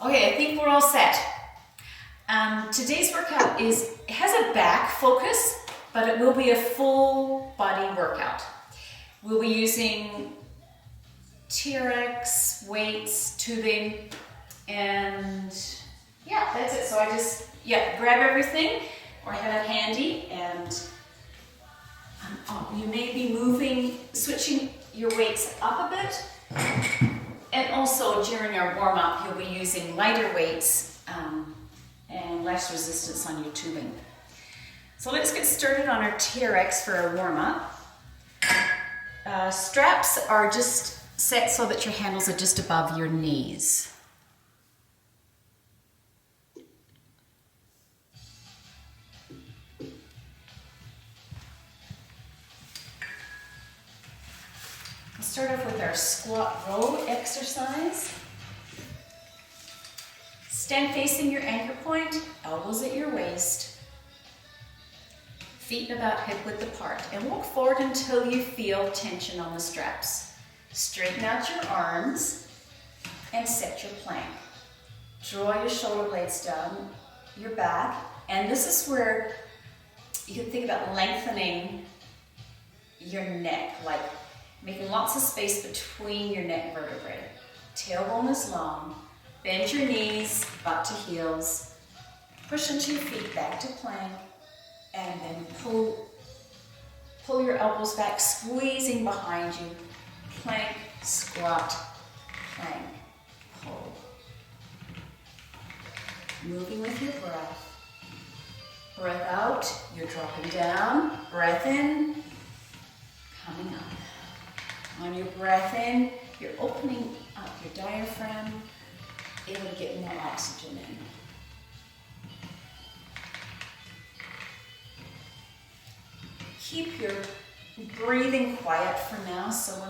Okay, I think we're all set. Today's workout has a back focus, but it will be a full body workout. We'll be using TRX, weights, tubing, and yeah, that's it. So I just, grab everything or have it handy, and you may be switching your weights up a bit. And also during our warm-up, you'll be using lighter weights and less resistance on your tubing. So let's get started on our TRX for our warm-up. Straps are just set so that your handles are just above your knees. We'll start off with our squat row exercise. Stand facing your anchor point, elbows at your waist, feet about hip width apart, and walk forward until you feel tension on the straps. Straighten out your arms and set your plank. Draw your shoulder blades down your back, and this is where you can think about lengthening your neck, like making lots of space between your neck vertebrae. Tailbone is long. Bend your knees, butt to heels. Push into your feet back to plank, and then pull your elbows back, squeezing behind you. Plank, squat, plank, pull. Moving with your breath. Breath out, you're dropping down. Breath in, coming up. On your breath in, you're opening up your diaphragm, able to get more oxygen in. Keep your breathing quiet for now, so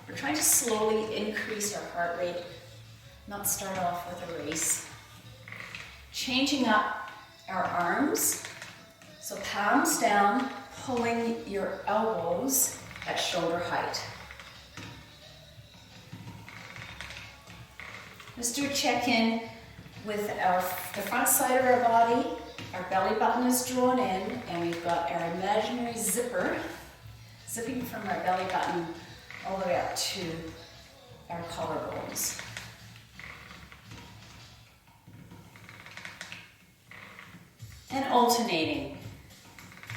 we're trying to slowly increase our heart rate, not start off with a race. Changing up our arms, so palms down, pulling your elbows at shoulder height. Let's do a check-in with the front side of our body. Our belly button is drawn in, and we've got our imaginary zipper zipping from our belly button all the way up to our collarbones. And alternating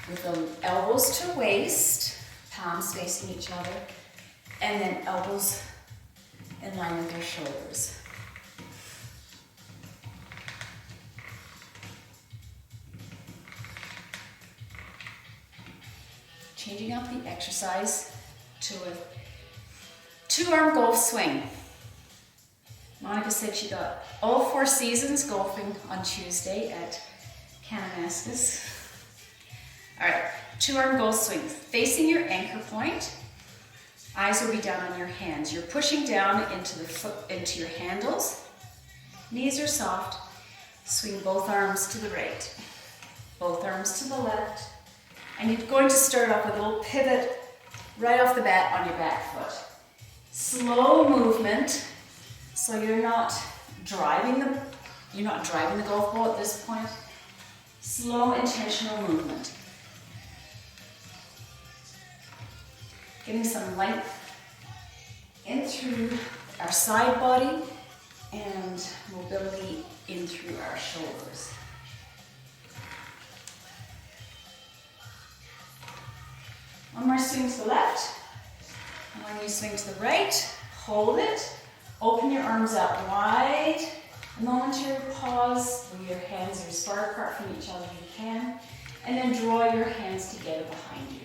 with the elbows to waist, palms facing each other, and then elbows in line with our shoulders. Changing up the exercise to a two-arm golf swing. Monica said she got all 4 seasons golfing on Tuesday at Kananaskis. All right, two-arm golf swing. Facing your anchor point, eyes will be down on your hands. You're pushing down into your handles. Knees are soft. Swing both arms to the right, both arms to the left. And you're going to start off with a little pivot right off the bat on your back foot. Slow movement, so you're not driving the golf ball at this point. Slow, intentional movement. Getting some length in through our side body and mobility in through our shoulders. One more swing to the left, and when you swing to the right, hold it, open your arms out wide, a momentary pause where your hands are as far apart from each other as you can, and then draw your hands together behind you.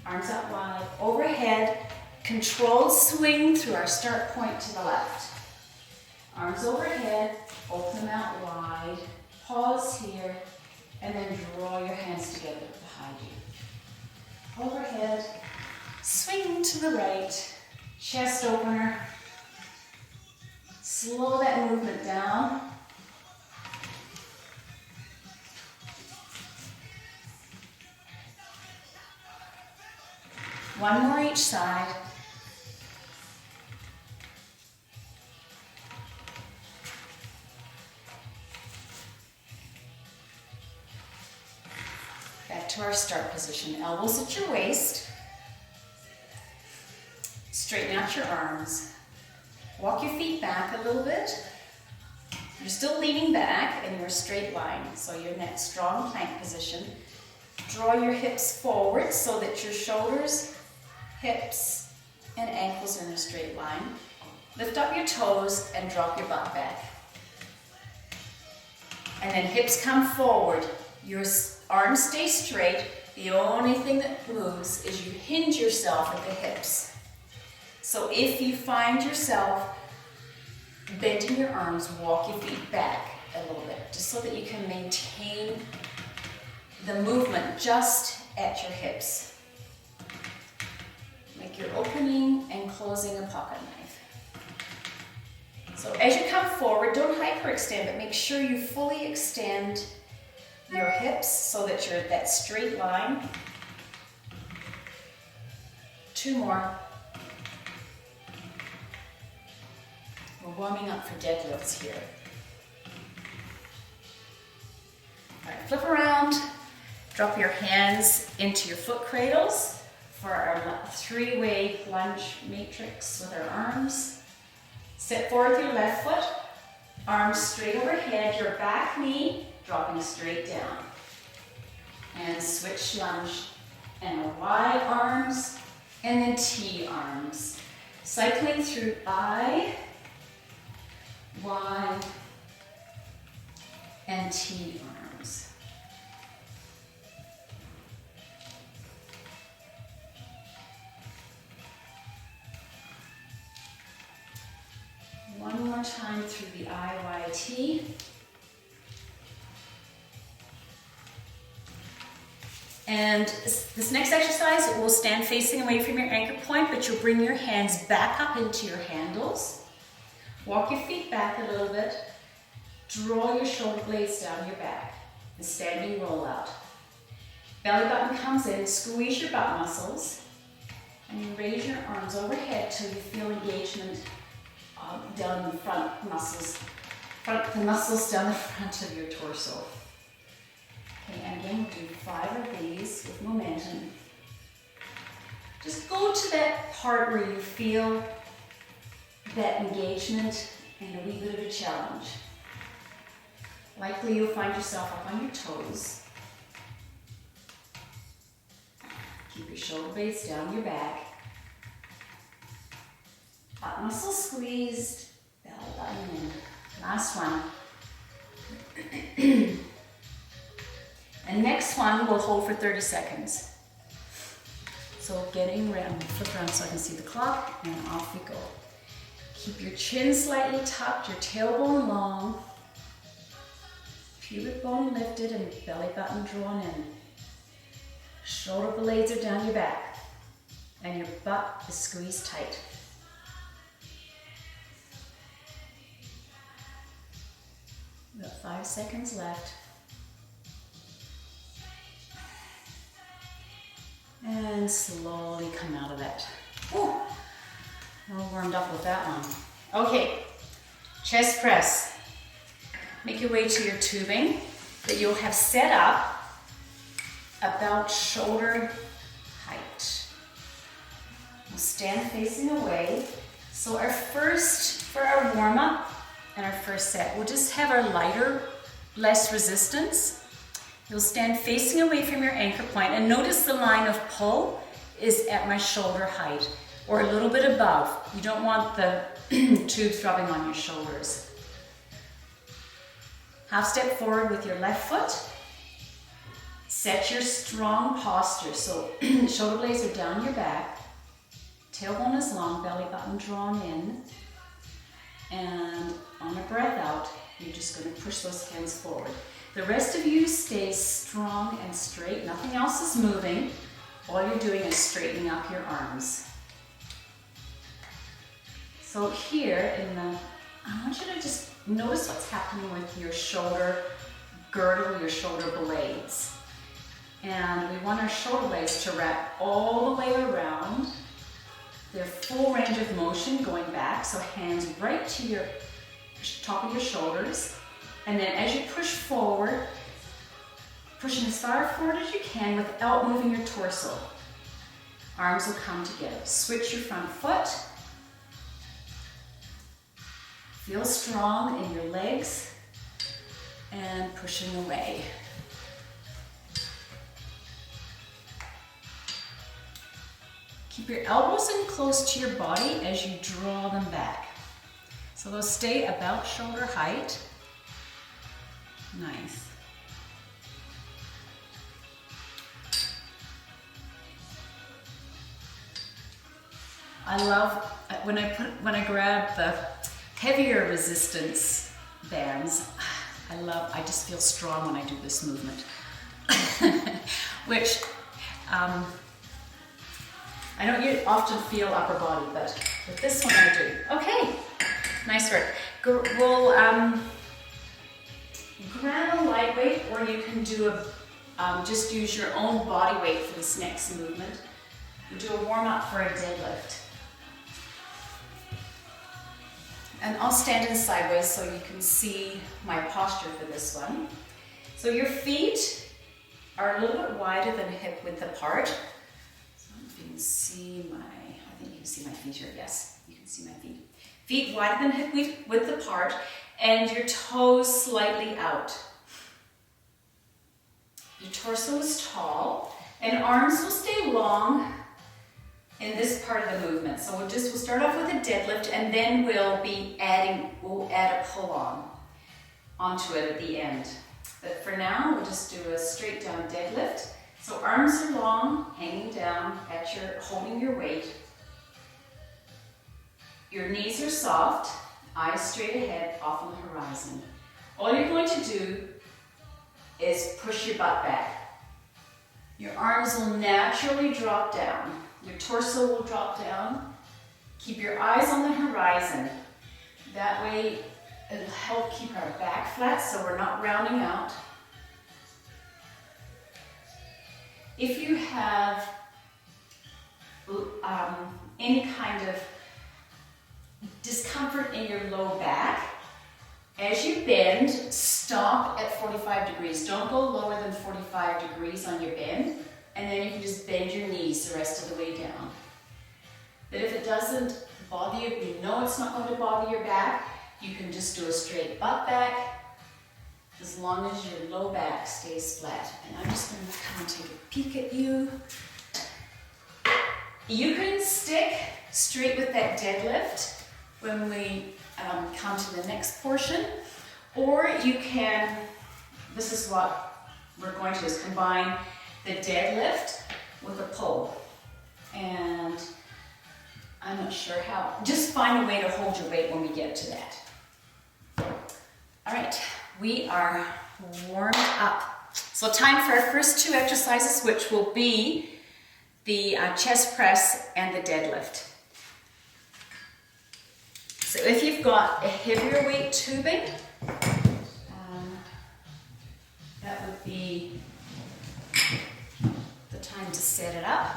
Arms out wide, overhead, controlled swing through our start point to the left. Arms overhead, open them out wide, pause here, and then draw your hands together behind you. Overhead, swing to the right, chest opener. Slow that movement down. One more each side. to our start position. Elbows at your waist. Straighten out your arms. Walk your feet back a little bit. You're still leaning back and you're a straight line. So you're in that strong plank position. Draw your hips forward so that your shoulders, hips, and ankles are in a straight line. Lift up your toes and drop your butt back. And then hips come forward. Your arms stay straight. The only thing that moves is you hinge yourself at the hips. So if you find yourself bending your arms, walk your feet back a little bit, just so that you can maintain the movement just at your hips. Like you're opening and closing a pocket knife. So as you come forward, don't hyperextend, but make sure you fully extend your hips so that you're at that straight line. 2 more. We're warming up for deadlifts here. All right, flip around. Drop your hands into your foot cradles for our 3-way lunge matrix with our arms. Step forward with your left foot, arms straight overhead, your back knee dropping straight down. And switch lunge and a wide arms and then T arms. Cycling through I, Y, and T arms. One more time through the I, Y, T. And this next exercise, it will stand facing away from your anchor point, but you'll bring your hands back up into your handles. Walk your feet back a little bit. Draw your shoulder blades down your back. And standing roll out. Belly button comes in, squeeze your butt muscles. And you raise your arms overhead till you feel engagement down in the front muscles. The muscles down the front of your torso. Okay, and again, we'll do 5 of these with momentum. Just go to that part where you feel that engagement and a wee bit of a challenge. Likely you'll find yourself up on your toes. Keep your shoulder blades down your back. Butt muscles squeezed, belly button in. Last one. And next one we'll hold for 30 seconds. So getting around, flip around so I can see the clock, and off we go. Keep your chin slightly tucked, your tailbone long, pubic bone lifted and belly button drawn in. Shoulder blades are down your back and your butt is squeezed tight. We've got 5 seconds left. And slowly come out of that. Ooh, we're warmed up with that one. Okay, chest press. Make your way to your tubing that you'll have set up about shoulder height. We'll stand facing away. So for our warm up and our first set, we'll just have our lighter, less resistance. You'll stand facing away from your anchor point and notice the line of pull is at my shoulder height or a little bit above. You don't want the tubes rubbing on your shoulders. Half step forward with your left foot. Set your strong posture. So shoulder blades are down your back. Tailbone is long, belly button drawn in. And on a breath out, you're just going to push those hands forward. The rest of you stay strong and straight. Nothing else is moving. All you're doing is straightening up your arms. So here I want you to just notice what's happening with your shoulder girdle, your shoulder blades. And we want our shoulder blades to wrap all the way around. Their full range of motion going back, so hands right to your top of your shoulders. And then as you push forward, pushing as far forward as you can without moving your torso. Arms will come together. Switch your front foot. Feel strong in your legs and pushing away. Keep your elbows in close to your body as you draw them back. So they'll stay about shoulder height. Nice. I love when I grab the heavier resistance bands. I just feel strong when I do this movement, which I don't often feel upper body, but with this one I do. Okay, nice work. We'll grab a light weight, or you can do just use your own body weight for this next movement. We'll do a warm up for a deadlift. And I'll stand in sideways so you can see my posture for this one. So your feet are a little bit wider than hip width apart. So if you can see I think you can see my feet here. Yes, you can see my feet. Feet wider than hip width apart, and your toes slightly out. Your torso is tall, and arms will stay long in this part of the movement. So we'll start off with a deadlift, and then we'll add a pull on onto it at the end. But for now, we'll just do a straight down deadlift. So arms are long, hanging down holding your weight. Your knees are soft, eyes straight ahead, off on the horizon. All you're going to do is push your butt back. Your arms will naturally drop down. Your torso will drop down. Keep your eyes on the horizon. That way it'll help keep our back flat so we're not rounding out. If you have any kind of discomfort in your low back, as you bend, stop at 45 degrees. Don't go lower than 45 degrees on your bend. And then you can just bend your knees the rest of the way down. But if it doesn't bother you, you know it's not going to bother your back, you can just do a straight butt back as long as your low back stays flat. And I'm just going to come and take a peek at you. You can stick straight with that deadlift when we come to the next portion, or you can, this is what we're going to do, is combine the deadlift with a pull. And I'm not sure how, just find a way to hold your weight when we get to that. All right, we are warmed up. So time for our first two exercises, which will be the chest press and the deadlift. So if you've got a heavier weight tubing, that would be the time to set it up.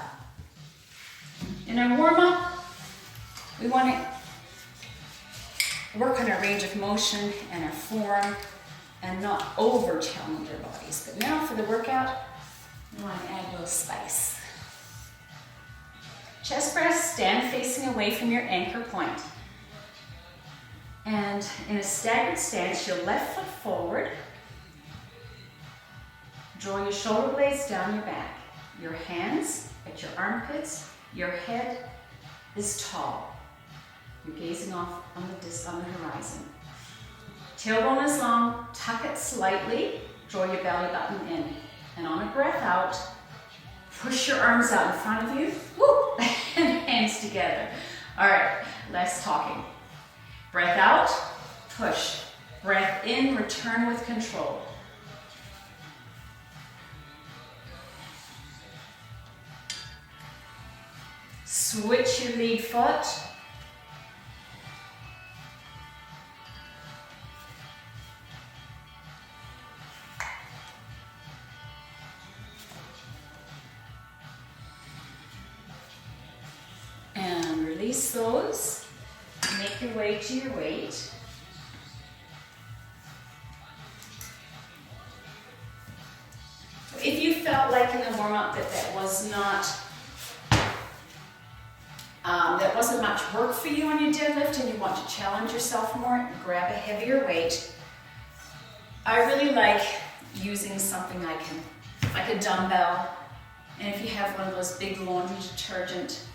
In our warm-up, we want to work on our range of motion and our form and not over-challenge our bodies. But now for the workout, we want to add a little spice. Chest press, stand facing away from your anchor point. And in a staggered stance, your left foot forward. Draw your shoulder blades down your back. Your hands at your armpits. Your head is tall. You're gazing off on the horizon. Tailbone is long. Tuck it slightly. Draw your belly button in. And on a breath out, push your arms out in front of you. Woo! And hands together. All right, less talking. Breath out, push. Breath in, return with control. Switch your lead foot. And release those. Make your way to your weight. was not, that wasn't much work for you on your deadlift and you want to challenge yourself more, grab a heavier weight. I really like using something like a dumbbell. And if you have one of those big laundry detergent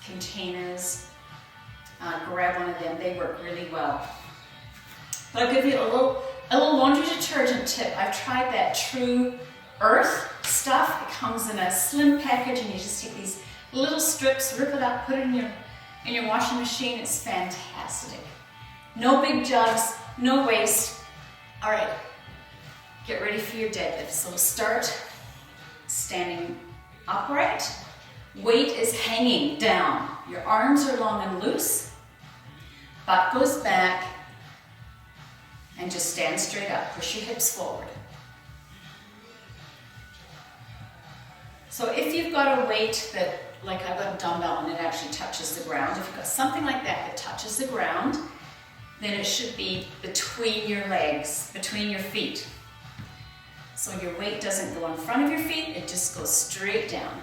containers, grab one of them. They work really well. But I'll give you a little laundry detergent tip. I've tried that True Earth stuff. It comes in a slim package and you just take these little strips, rip it up, put it in your washing machine. It's fantastic. No big jugs, no waste. All right, get ready for your deadlift. So start standing upright. Weight is hanging down. Your arms are long and loose. Butt goes back. And just stand straight up. Push your hips forward. So if you've got a weight that, like I've got a dumbbell and it actually touches the ground, if you've got something like that that touches the ground, then it should be between your legs, between your feet. So your weight doesn't go in front of your feet, it just goes straight down.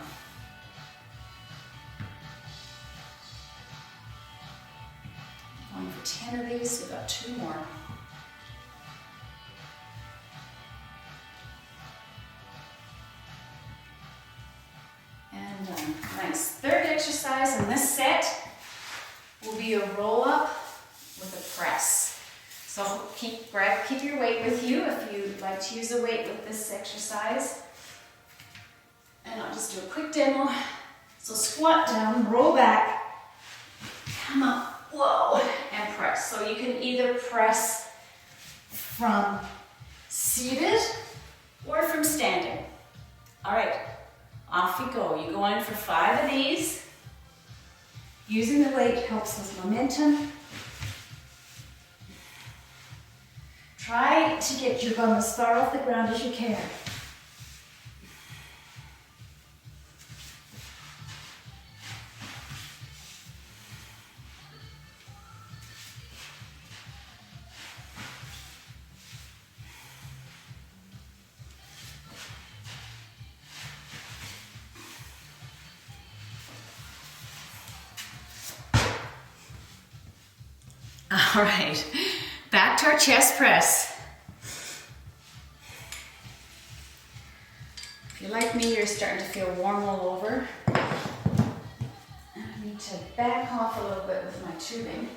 Going for 10 of these, we've got 2 more. And nice. Third exercise in this set will be a roll up with a press. So keep your weight with you if you'd like to use a weight with this exercise. And I'll just do a quick demo. So squat down, roll back, come up, whoa, and press. So you can either press from seated or from standing. All right, off you go. You go in for 5 of these. Using the weight helps with momentum. Try to get your bum as far off the ground as you can. All right, back to our chest press. If you're like me, you're starting to feel warm all over. I need to back off a little bit with my tubing.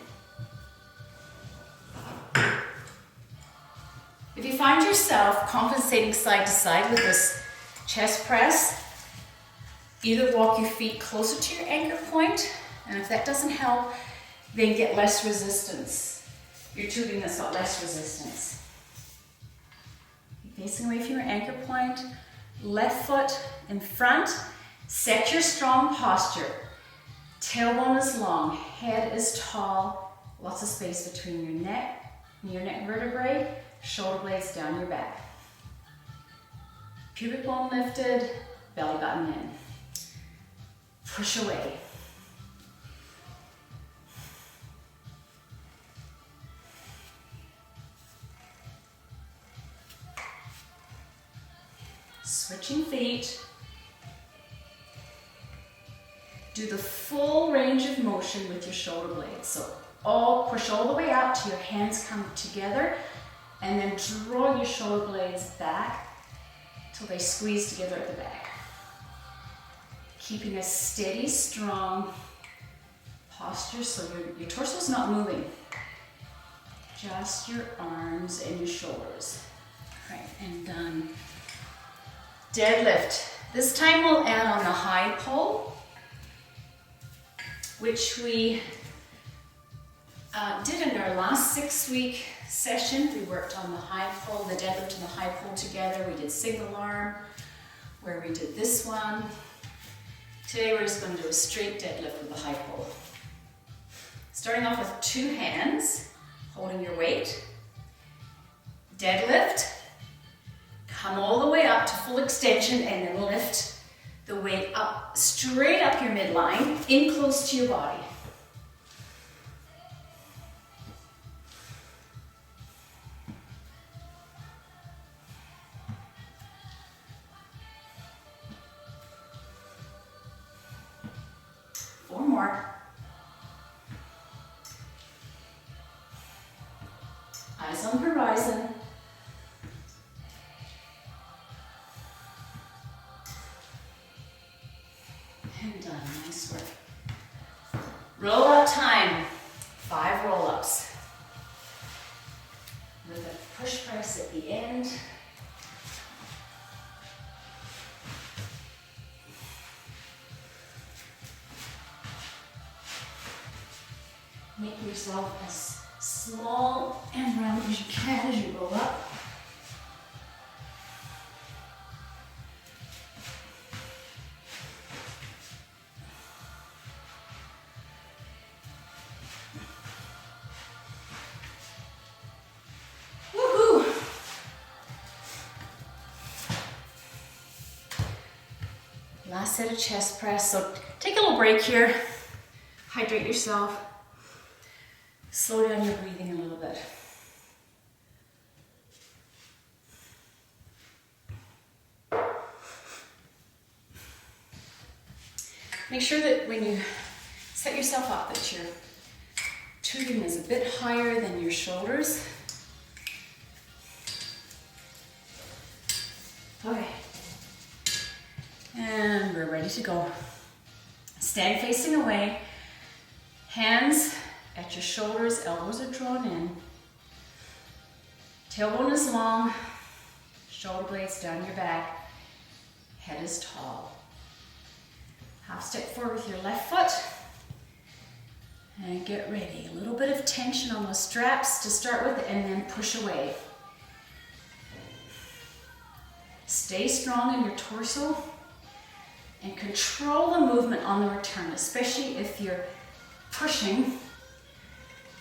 If you find yourself compensating side to side with this chest press, either walk your feet closer to your anchor point, and if that doesn't help, then get less resistance. Your tubing that's got less resistance. Facing away from your anchor point, left foot in front, set your strong posture. Tailbone is long, head is tall, lots of space between your neck and your neck vertebrae, shoulder blades down your back. Pubic bone lifted, belly button in. Push away. Switching feet. Do the full range of motion with your shoulder blades. So push all the way up till your hands come together, and then draw your shoulder blades back till they squeeze together at the back. Keeping a steady, strong posture so your torso is not moving. Just your arms and your shoulders. All right, and done. Deadlift. This time we'll add on the high pull, which we did in our last 6-week session. We worked on the high pull, the deadlift and the high pull together. We did single arm, where we did this one. Today we're just going to do a straight deadlift with the high pull. Starting off with 2 hands, holding your weight. Deadlift. Come all the way up to full extension and then lift the weight up, straight up your midline, in close to your body. more. Eyes on the horizon. And done, nice work. Roll up time, 5 roll-ups. With a push press at the end. Make yourself as small and round as you can as you roll up. Woohoo! Last set of chest press. So take a little break here. Hydrate yourself. Slow down your breathing a little bit. Make sure that when you set yourself up that your tubing is a bit higher than your shoulders. Okay. And we're ready to go. Stand facing away. Hands at your shoulders, elbows are drawn in. Tailbone is long, shoulder blades down your back, head is tall. Half step forward with your left foot, and get ready. A little bit of tension on those straps to start with, and then push away. Stay strong in your torso, and control the movement on the return, especially if you're pushing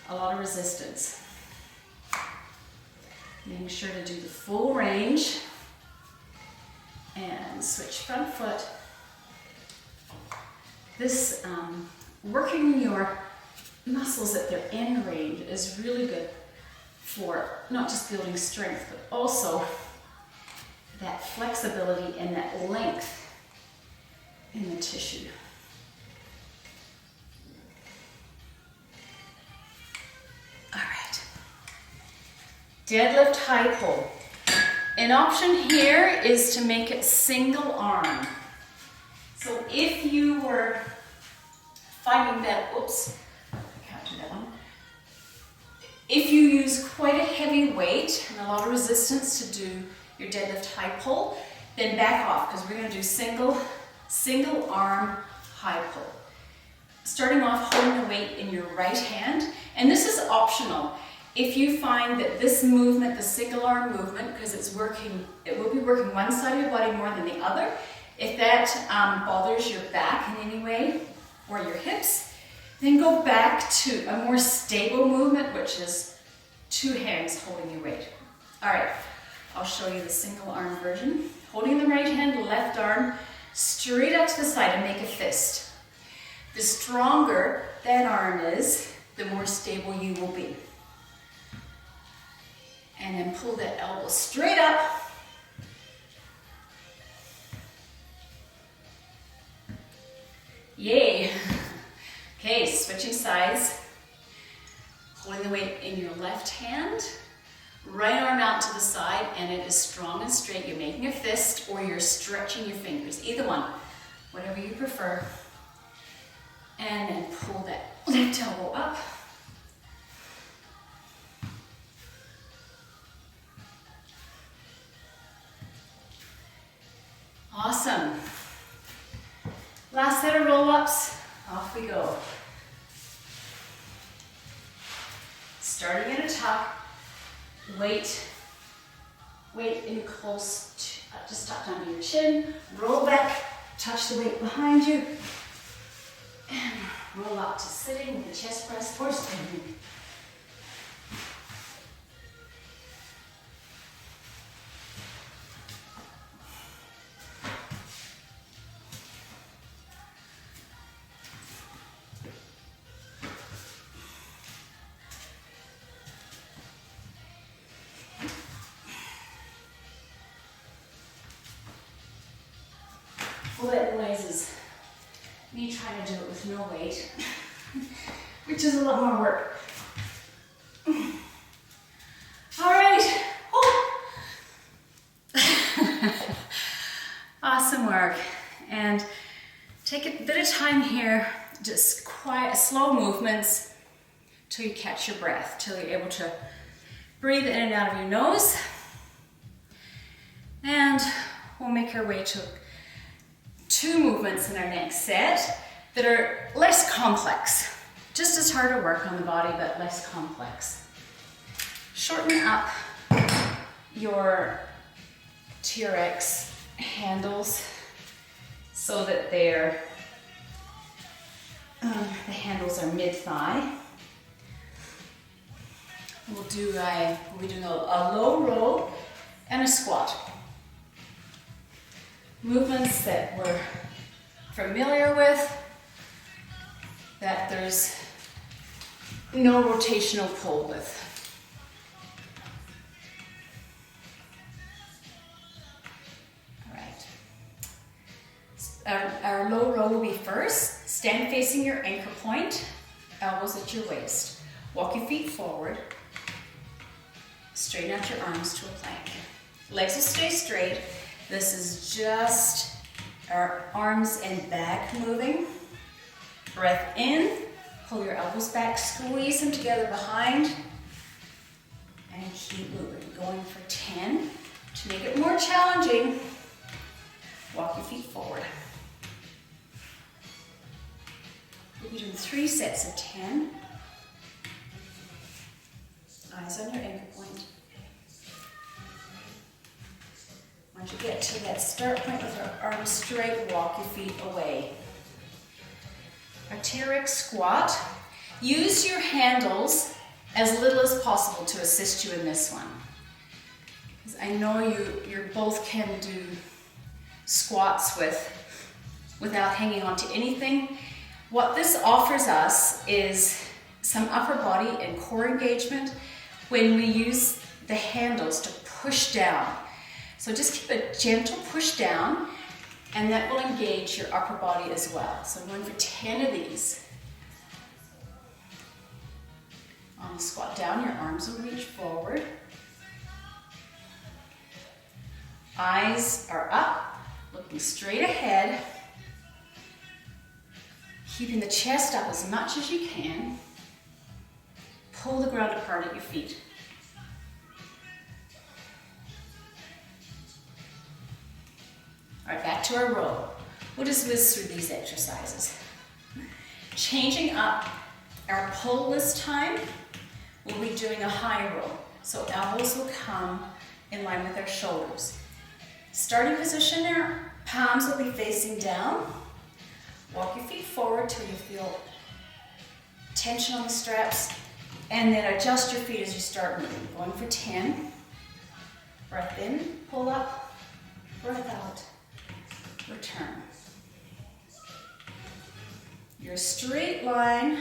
a lot of resistance. Making sure to do the full range and switch front foot. This working your muscles at their end range is really good for not just building strength, but also that flexibility and that length in the tissue. Deadlift high pull. An option here is to make it single arm. So if you were finding that, oops, I can't do that one. If you use quite a heavy weight and a lot of resistance to do your deadlift high pull, then back off, because we're going to do single arm high pull. Starting off holding the weight in your right hand, and this is optional. If you find that this movement, the single arm movement, because it will be working one side of your body more than the other. If that bothers your back in any way, or your hips, then go back to a more stable movement, which is 2 hands holding your weight. All right, I'll show you the single arm version. Holding the right hand, left arm straight out to the side and make a fist. The stronger that arm is, the more stable you will be. And then pull that elbow straight up. Yay. Okay, switching sides. Holding the weight in your left hand. Right arm out to the side, and it is strong and straight. You're making a fist or you're stretching your fingers. Either one, whatever you prefer. And then pull that left elbow up. Awesome. Last set of roll-ups, off we go. Starting in a tuck, weight in close, just tucked under your chin, roll back, touch the weight behind you, and roll up to sitting with the chest press or standing. Well, that noise is me trying trying to do it with no weight, which is a lot more work. All right. Awesome work. And take a bit of time here, just quiet, slow movements till you catch your breath, till you're able to breathe in and out of your nose. And we'll make our way to 2 movements in our next set that are less complex. Just as hard to work on the body, but less complex. Shorten up your TRX handles so that they're, the handles are mid-thigh. We'll be doing a low row and a squat. Movements that we're familiar with, that there's no rotational pull with. All right. Our low row will be first. Stand facing your anchor point, elbows at your waist. Walk your feet forward. Straighten out your arms to a plank. Legs will stay straight. This is just our arms and back moving. Breath in, pull your elbows back, squeeze them together behind, and keep moving. Going for 10. To make it more challenging, walk your feet forward. We'll be doing 3 sets of 10. Eyes on your anchor point. Once you get to that start point with our arms straight, walk your feet away. Our TRX squat. Use your handles as little as possible to assist you in this one. Because I know you both can do squats without hanging on to anything. What this offers us is some upper body and core engagement when we use the handles to push down. So just keep a gentle push down, and that will engage your upper body as well. So I'm going for 10 of these. On the squat down, your arms will reach forward. Eyes are up, looking straight ahead. Keeping the chest up as much as you can. Pull the ground apart at your feet. All right, back to our row. We'll just whiz through these exercises. Changing up our pull this time, we'll be doing a high row. So elbows will come in line with our shoulders. Starting position, our palms will be facing down. Walk your feet forward till you feel tension on the straps, and then adjust your feet as you start moving. Going for 10. Breath in, pull up, breath out. Return. Your straight line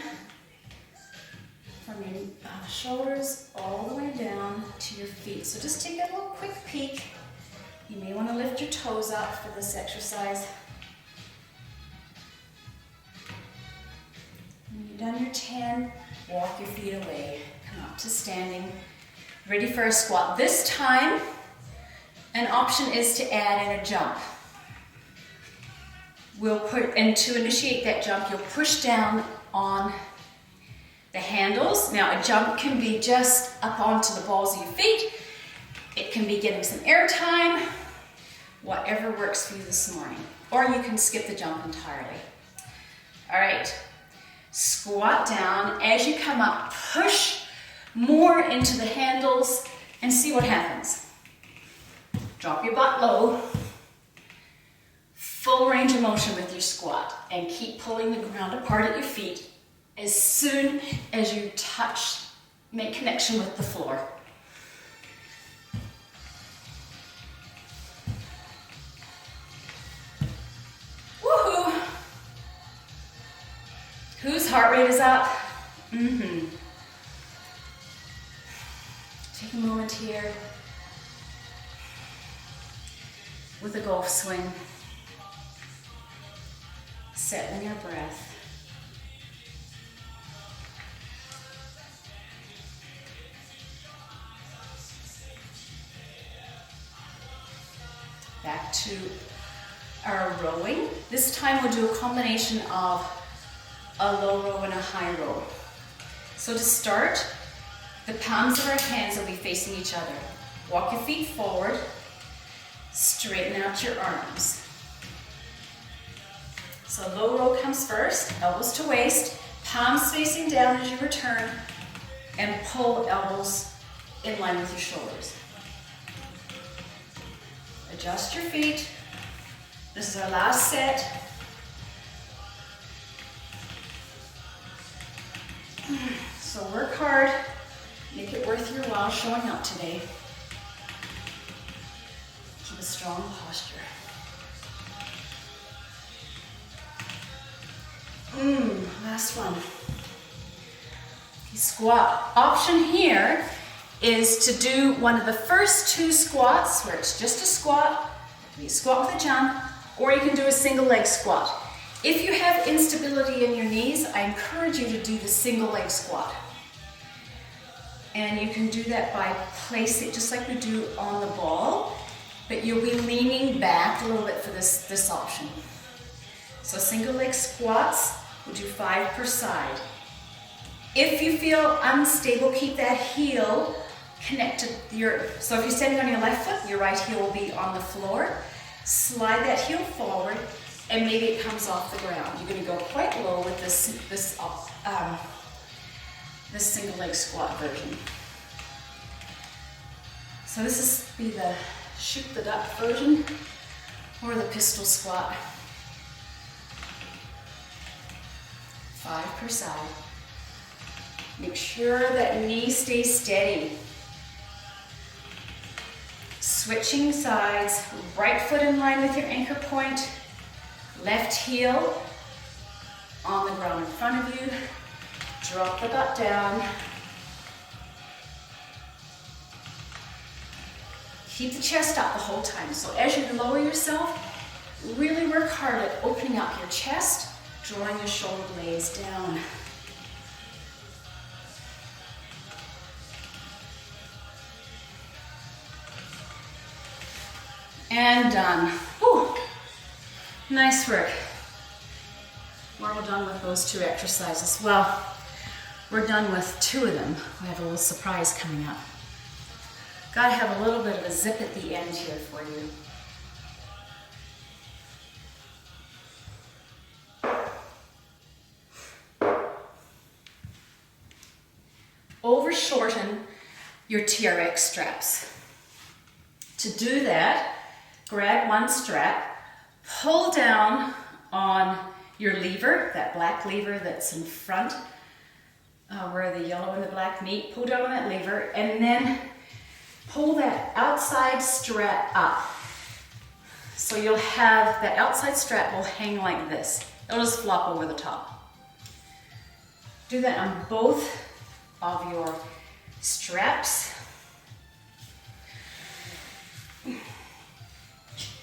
from your shoulders all the way down to your feet. So just take a little quick peek. You may want to lift your toes up for this exercise. When you've done your 10, walk your feet away. Come up to standing. Ready for a squat. This time, an option is to add in a jump. And to initiate that jump, you'll push down on the handles. Now, a jump can be just up onto the balls of your feet. It can be getting some air time, whatever works for you this morning. Or you can skip the jump entirely. All right, squat down. As you come up, push more into the handles and see what happens. Drop your butt low. Full range of motion with your squat, and keep pulling the ground apart at your feet as soon as you make connection with the floor. Woohoo! Whose heart rate is up? Take a moment here with a golf swing. Settling your breath. Back to our rowing. This time we'll do a combination of a low row and a high row. So to start, the palms of our hands will be facing each other. Walk your feet forward, straighten out your arms. So low row comes first, elbows to waist, palms facing down as you return, and pull elbows in line with your shoulders. Adjust your feet. This is our last set. So work hard, make it worth your while showing up today. Keep a strong posture. Last one. Squat. Option here is to do one of the first two squats where it's just a squat, you squat with a jump, or you can do a single leg squat. If you have instability in your knees, I encourage you to do the single leg squat. And you can do that by placing, just like we do on the ball, but you'll be leaning back a little bit for this option. So single leg squats, we'll do 5 per side. If you feel unstable, keep that heel connected. So if you're standing on your left foot, your right heel will be on the floor. Slide that heel forward, and maybe it comes off the ground. You're going to go quite low with this single leg squat version. So this is be the shoot the duck version or the pistol squat. 5 per side. Make sure that knee stays steady. Switching sides, right foot in line with your anchor point, left heel on the ground in front of you. Drop the butt down. Keep the chest up the whole time. So as you lower yourself, really work hard at opening up your chest, drawing your shoulder blades down. And done. Whew. Nice work. We're all done with those two exercises. Well, we're done with 2 of them. We have a little surprise coming up. Gotta have a little bit of a zip at the end here for you. Over shorten your TRX straps. To do that, grab one strap, pull down on your lever, that black lever that's in front, where the yellow and the black meet. Pull down on that lever and then pull that outside strap up. So you'll have that outside strap will hang like this. It'll just flop over the top. Do that on both of your straps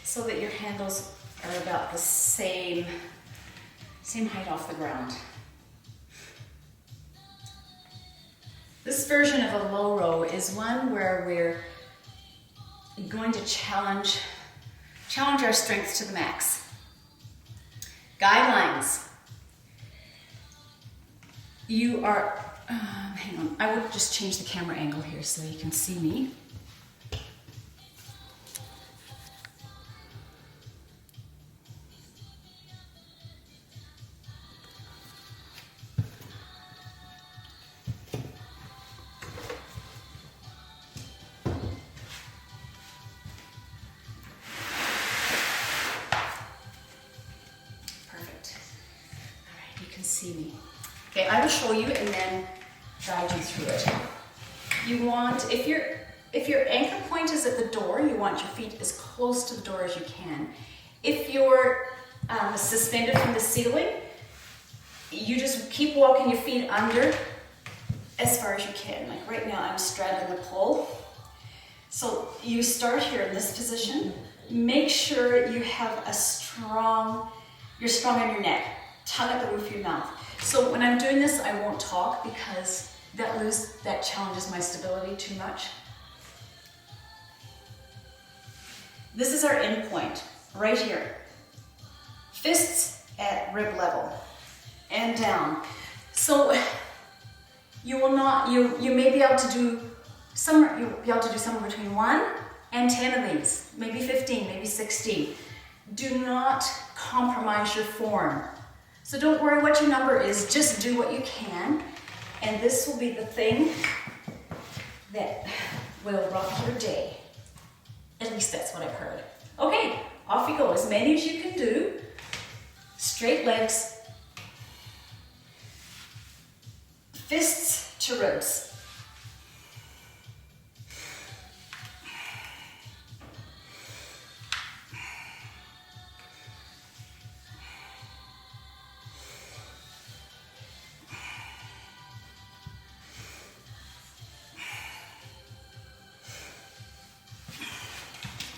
so that your handles are about the same height off the ground. This version of a low row is one where we're going to challenge our strength to the max. Guidelines. You are, hang on, I will just change the camera angle here so you can see me. See me. Okay, I will show you and then guide you through it. You want, if your anchor point is at the door, you want your feet as close to the door as you can. If you're suspended from the ceiling, you just keep walking your feet under as far as you can. Like right now, I'm straddling the pole. So you start here in this position. Make sure you have a strong You're strong in your neck, tongue at the roof of your mouth. So when I'm doing this, I won't talk because that challenges my stability too much. This is our end point, right here. Fists at rib level and down. So you will not, you may be able to do somewhere between 1 and 10 of these, maybe 15, maybe 16. Do not compromise your form. So don't worry what your number is, just do what you can. And this will be the thing that will rock your day. At least that's what I've heard. Okay, off you go, as many as you can do. Straight legs. Fists to ribs.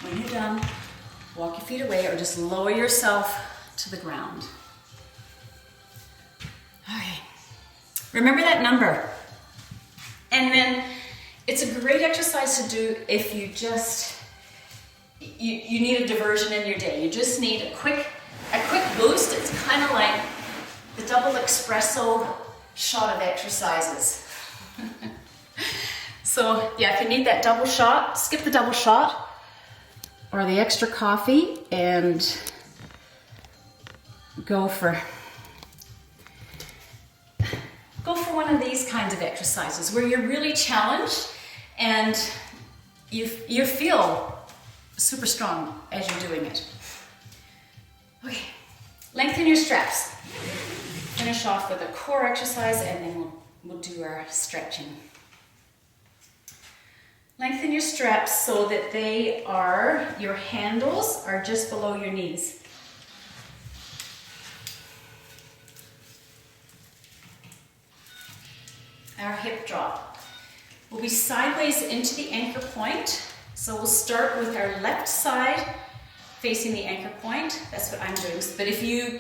When you're done, walk your feet away or just lower yourself to the ground. Okay. Remember that number. And then it's a great exercise to do if you just, you need a diversion in your day. You just need a quick boost. It's kind of like the double espresso shot of exercises. So yeah, if you need that double shot, skip the double shot or the extra coffee and go for one of these kinds of exercises where you're really challenged and you feel super strong as you're doing it. Okay, lengthen your straps. Finish off with a core exercise and then we'll do our stretching. Lengthen your straps so that your handles are just below your knees. Our hip drop will be sideways into the anchor point. So we'll start with our left side facing the anchor point. That's what I'm doing. But if you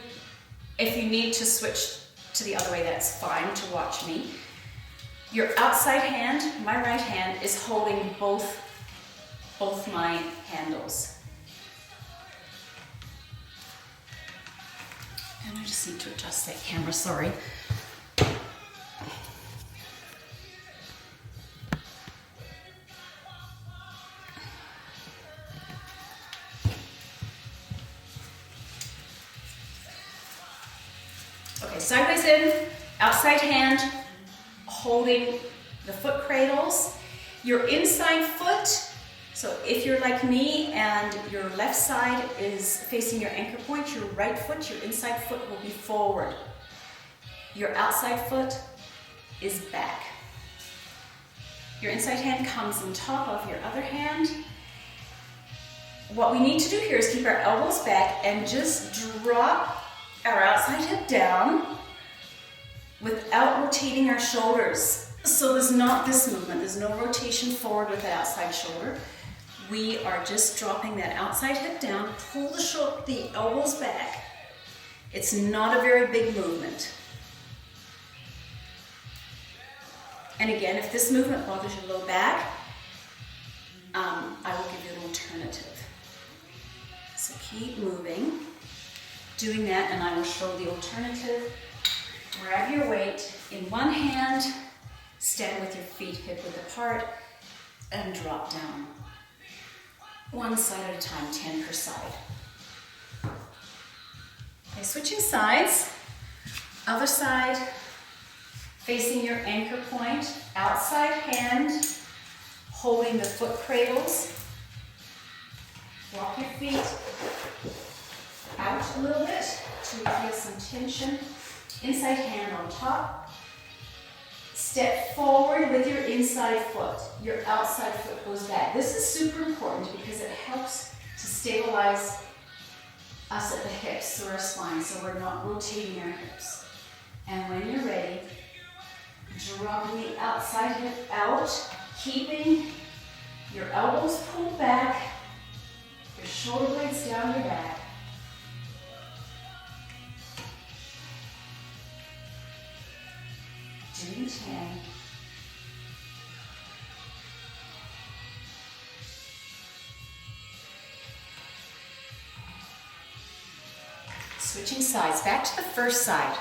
need to switch to the other way, that's fine to watch me. Your outside hand, my right hand, is holding both my handles. And I just need to adjust that camera, sorry. Okay, sideways in, outside hand, holding the foot cradles. Your inside foot, so if you're like me and your left side is facing your anchor point, your right foot, your inside foot will be forward. Your outside foot is back. Your inside hand comes on top of your other hand. What we need to do here is keep our elbows back and just drop our outside hip down without rotating our shoulders. So there's not this movement, there's no rotation forward with the outside shoulder. We are just dropping that outside hip down, pull the elbows back. It's not a very big movement. And again, if this movement bothers your low back, I will give you an alternative. So keep moving, doing that, and I will show the alternative. Grab your weight in one hand, stand with your feet hip width apart, and drop down. One side at a time, 10 per side. Okay, switching sides. Other side, facing your anchor point, outside hand, holding the foot cradles. Walk your feet out a little bit to feel some tension. Inside hand on top. Step forward with your inside foot. Your outside foot goes back. This is super important because it helps to stabilize us at the hips or our spine so we're not rotating our hips. And when you're ready, drop the outside hip out, keeping your elbows pulled back, your shoulder blades down your back. doing 10. Switching sides, back to the first side.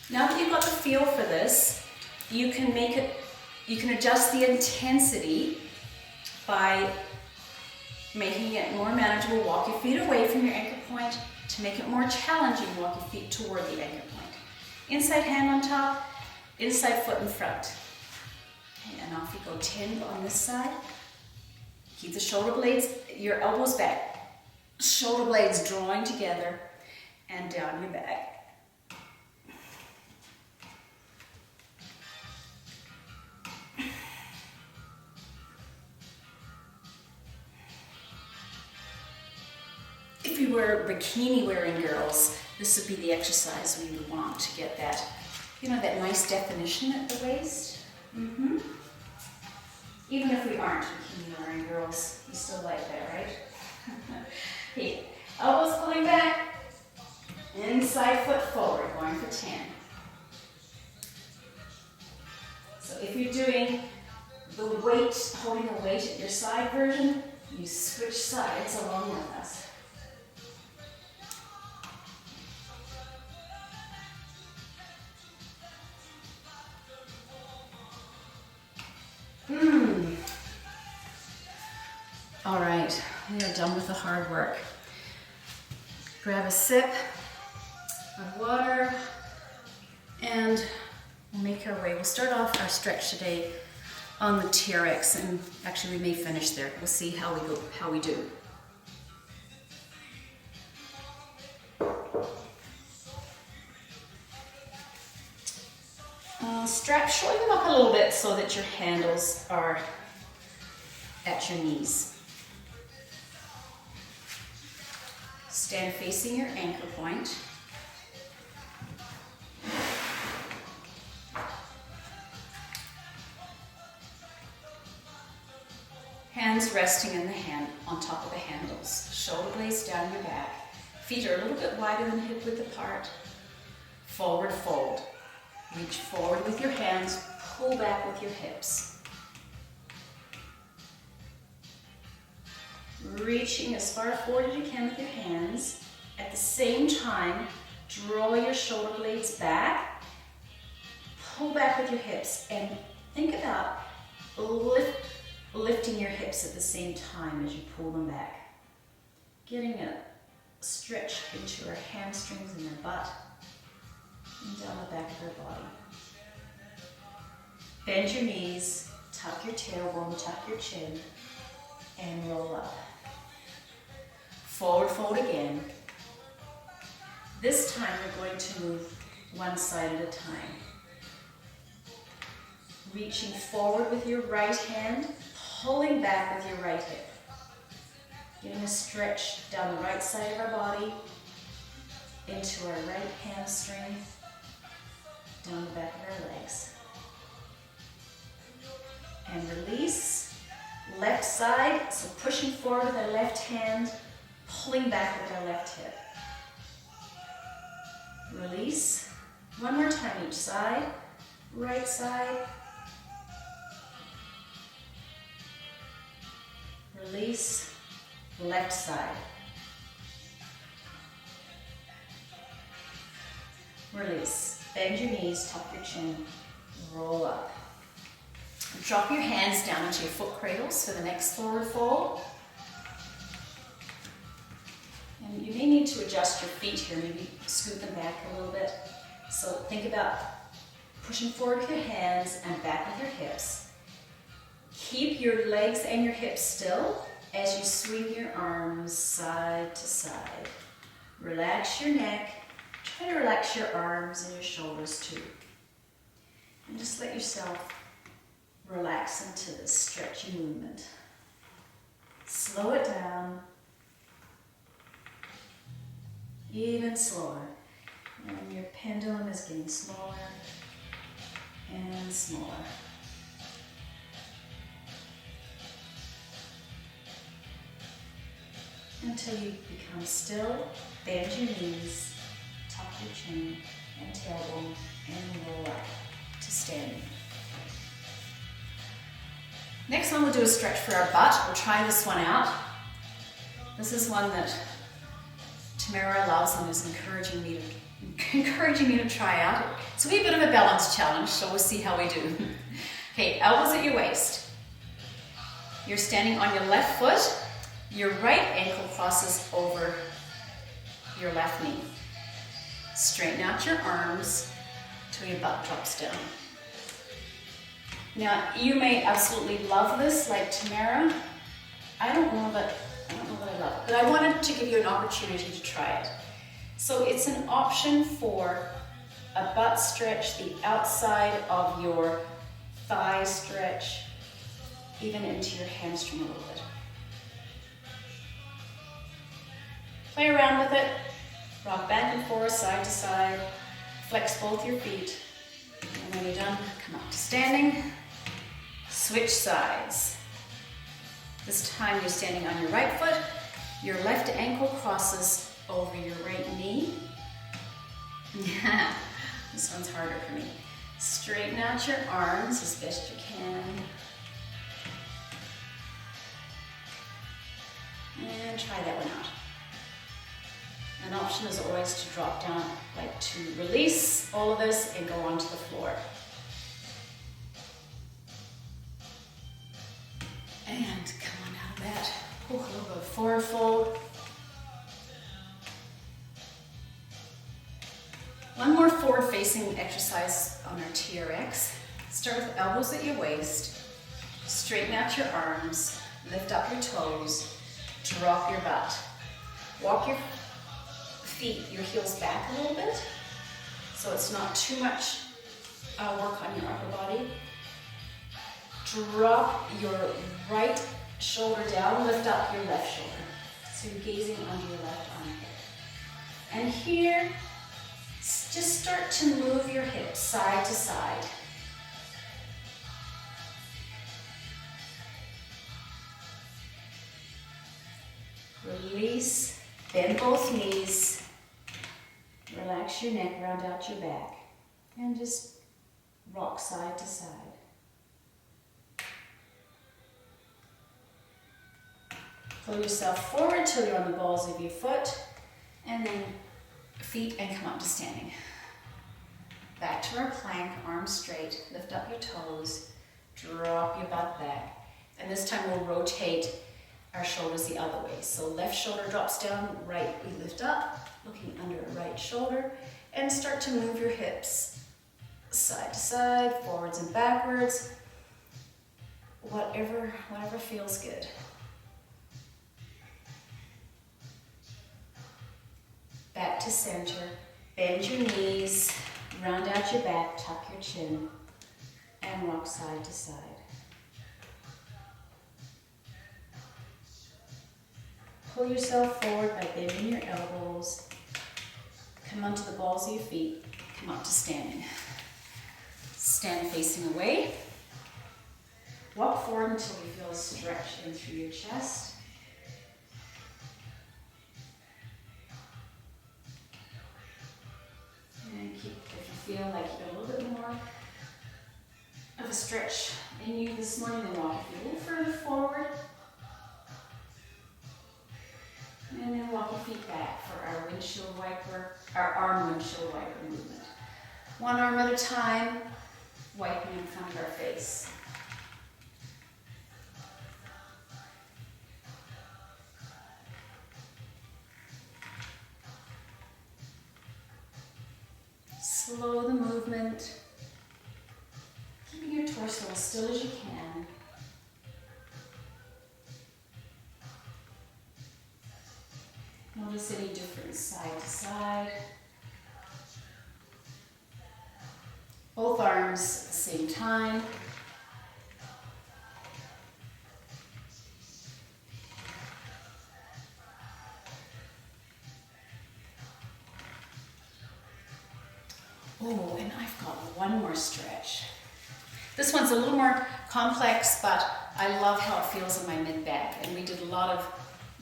Now that you've got the feel for this, you can adjust the intensity by making it more manageable. Walk your feet away from your anchor point. To make it more challenging, walk your feet toward the anchor point. Inside hand on top, inside foot in front. Okay, and off you go. 10 on this side. Keep the shoulder blades, your elbows back. Shoulder blades drawing together and down your back. If you were bikini wearing girls, this would be the exercise we would want to get that, that nice definition at the waist. Even if we aren't bikini wearing girls, you still like that, right? Okay, elbows pulling back, inside foot forward, going for 10. So if you're doing the weight, holding the weight at your side version, you switch sides along with us. All right, we are done with the hard work. Grab a sip of water and we'll make our way. We'll start off our stretch today on the TRX, and actually we may finish there. We'll see how we do. Showing them up a little bit so that your handles are at your knees. Stand facing your anchor point. Hands resting in the hand on top of the handles. Shoulder blades down your back. Feet are a little bit wider than hip width apart. Forward fold. Reach forward with your hands, pull back with your hips. Reaching as far forward as you can with your hands. At the same time, draw your shoulder blades back, pull back with your hips, and think about lifting your hips at the same time as you pull them back. Getting a stretch into your hamstrings and your butt. And down the back of your body. Bend your knees, tuck your tailbone, tuck your chin, and roll up. Forward fold again. This time we're going to move one side at a time. Reaching forward with your right hand, pulling back with your right hip. Getting a stretch down the right side of our body, into our right hamstring, down the back of our legs. And release. Left side, so pushing forward with our left hand, pulling back with our left hip. Release. One more time each side. Right side. Release. Left side. Release. Bend your knees, tuck your chin, roll up. Drop your hands down into your foot cradles for the next forward fold. And you may need to adjust your feet here, maybe scoot them back a little bit. So think about pushing forward with your hands and back with your hips. Keep your legs and your hips still as you swing your arms side to side. Relax your neck. Try to relax your arms and your shoulders too. And just let yourself relax into this stretchy movement. Slow it down. Even slower. And your pendulum is getting smaller and smaller. Until you become still, bend your knees, tuck your chin and tailbone, and roll up. standing. Next one, we'll do a stretch for our butt. We'll try this one out. This is one that Tamara loves and is encouraging me to try out. It's a wee bit of a balance challenge, so we'll see how we do. Okay, elbows at your waist. You're standing on your left foot. Your right ankle crosses over your left knee. Straighten out your arms till your butt drops down. Now, you may absolutely love this, like Tamara. I don't know that I love it, but I wanted to give you an opportunity to try it. So it's an option for a butt stretch, the outside of your thigh stretch, even into your hamstring a little bit. Play around with it. Rock back and forth, side to side. Flex both your feet. And when you're done, come up to standing. Switch sides. This time you're standing on your right foot. Your left ankle crosses over your right knee. This one's harder for me. Straighten out your arms as best you can. And try that one out. An option is always to drop down, like to release all of this and go onto the floor. And come on out of that. A little bit of forward fold. One more forward-facing exercise on our TRX. Start with elbows at your waist. Straighten out your arms. Lift up your toes. Drop your butt. Walk your feet, your heels back a little bit, so it's not too much work on your upper body. Drop your right shoulder down, lift up your left shoulder. So you're gazing under your left armpit. And here, just start to move your hips side to side. Release, bend both knees. Relax your neck, round out your back, and just rock side to side. Pull yourself forward till you're on the balls of your foot, and then feet and come up to standing. Back to our plank, arms straight, lift up your toes, drop your butt back, and this time we'll rotate our shoulders the other way. So left shoulder drops down, right we lift up, looking under a right shoulder, and start to move your hips side to side, forwards and backwards, whatever feels good. Back to center, bend your knees, round out your back, tuck your chin, and rock side to side. Pull yourself forward by bending your elbows. Come onto the balls of your feet. Come up to standing. Stand facing away. Walk forward until you feel a stretch in through your chest. And keep, if you feel like you got a little bit more of a stretch in you this morning, then walk a little further forward. And then walk your feet back for our windshield wiper, our arm windshield wiper movement. One arm at a time, wiping in front of our face. Slow the movement, keeping your torso as still as you can. Notice any difference side to side. Both arms at the same time. Oh, and I've got one more stretch. This one's a little more complex, but I love how it feels in my mid-back. And we did a lot of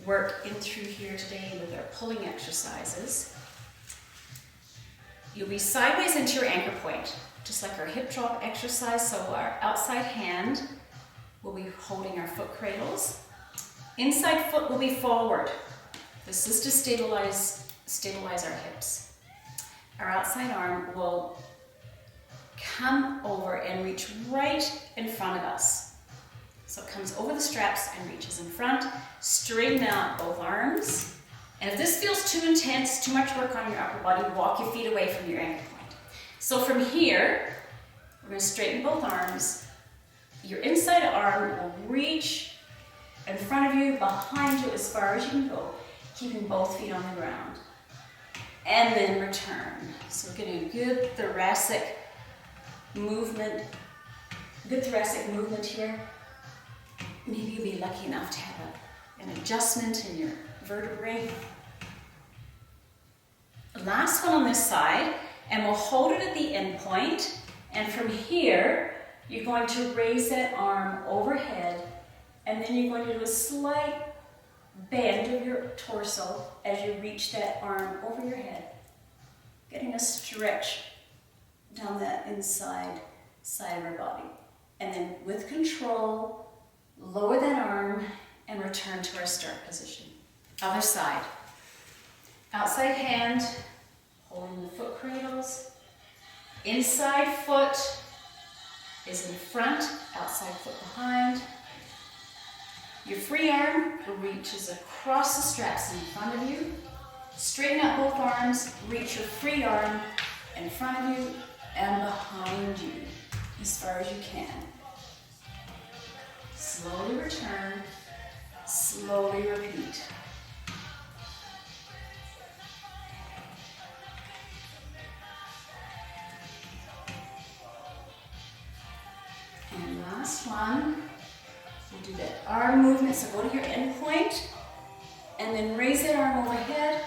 work in through here today with our pulling exercises. You'll be sideways into your anchor point. just like our hip drop exercise. So our outside hand will be holding our foot cradles. Inside foot will be forward. This is to stabilize our hips. Our outside arm will come over and reach right in front of us. So it comes over the straps and reaches in front. Straighten out both arms. And if this feels too intense, too much work on your upper body, walk your feet away from your ankle point. So from here, we're going to straighten both arms. Your inside arm will reach in front of you, behind you as far as you can go, keeping both feet on the ground. And then return. So we're getting a good thoracic movement here. Maybe you'll be lucky enough to have an adjustment in your vertebrae. Last one on this side, and we'll hold it at the end point. And from here, you're going to raise that arm overhead, and then you're going to do a slight bend of your torso as you reach that arm over your head, getting a stretch down that inside side of our body. And then with control, lower that arm and return to our start position. Other side. Outside hand, holding the foot cradles. Inside foot is in front, outside foot behind. Your free arm reaches across the straps in front of you. Straighten out both arms, reach your free arm in front of you and behind you as far as you can. Slowly return, slowly repeat. And last one, we'll do that arm movement. So go to your end point and then raise that arm overhead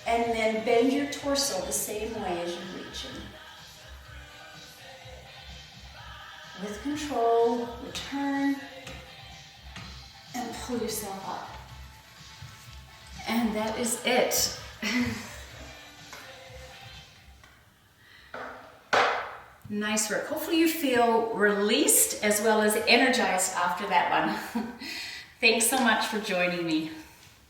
and then bend your torso the same way as you reach in. With control, return and pull yourself up. And that is it. Nice work. Hopefully you feel released as well as energized after that one. Thanks so much for joining me.